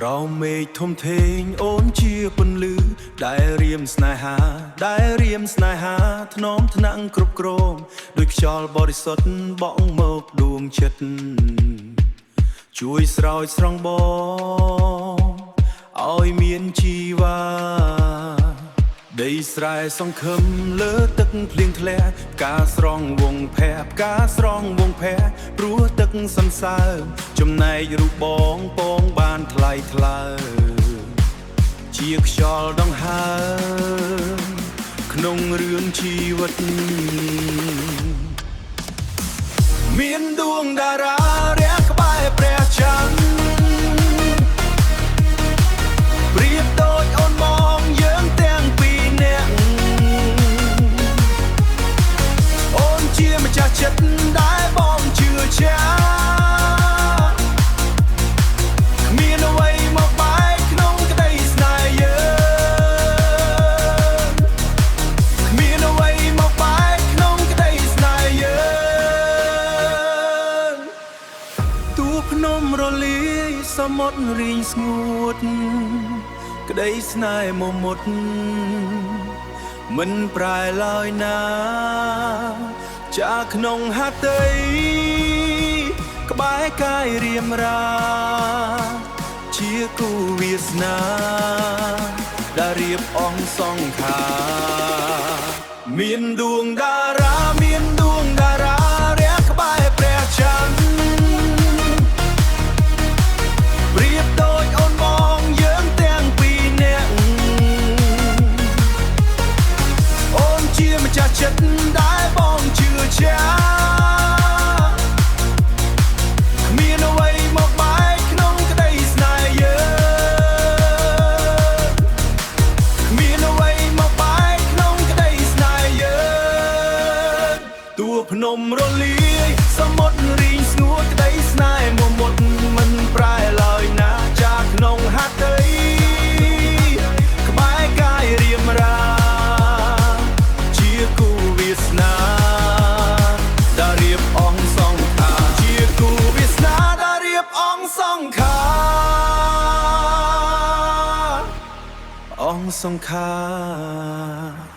ក្រោមមេឃធំធេងអូនជាពន្លឺដែលរៀមស្នេហាថ្នមថ្នាក់គ្រប់គ្រងដោយខ្យល់បរិសុទ្ធបក់មកដួងចិត្តជួយស្រោចស្រង់បងឲ្យមានជីវ៉ាដីស្រែសង្ឃឹមលើទឹកភ្លៀងធ្លាក់ផ្កាស្រង់វងភ័ក្រព្រោះទឹកសន្សើមចំណែករូបបងពងបានថ្លៃថ្លើជាខ្យល់ដង្ហើមក្នុងរឿងជីវិតមានដួងតារារះក្បែរព្រះច័ន្ទប្រៀបដូចអូនមកយើងទាំងពីរនាក់អូនជាម្ចាស់ចិត្តដែលបងជឿជាក់គ្មានអ្វីមកបែកក្នុងក្តីស្នេហ៍យើងគ្មានអ្វីមកបែកក្នុងក្តីស្នេហ៍យើងទូភ្នំរលាយសមុទ្ររីងស្ងួតក្តីស្នេហ៍មកមុតមិនប្រែឡើយណាចាក្នុងហត្ថីក្បែរកាយរៀមរាជាគូវាសនាដែលរៀបអងសង្ខារមានដួងតារារះក្បែរព្រះច័ន្ទប្រៀបដូចអូនមកយើងទាំងពីរនាក់អូនជាម្ចាស់ចិត្តដែលបងជឿជាក់គ្មានអ្វីមកបែកក្នុងក្តីស្នេហ៍យើងគ្មានអ្វីមកបែកក្នុងក្តីស្នេហ៍យើងទួភ្នំរលាយសមុទ្ររីងស្ងួតក្តីស្នេហ៍មកមុតមិនប្រែឡើយណាចាក្នុងហត្ថីក្បែរកាយរៀមរាជាគូវាសនាដែលរៀបអងសង្ខារជាគូវាសនាដែលរៀបអងសង្ខារអងសង្ខារ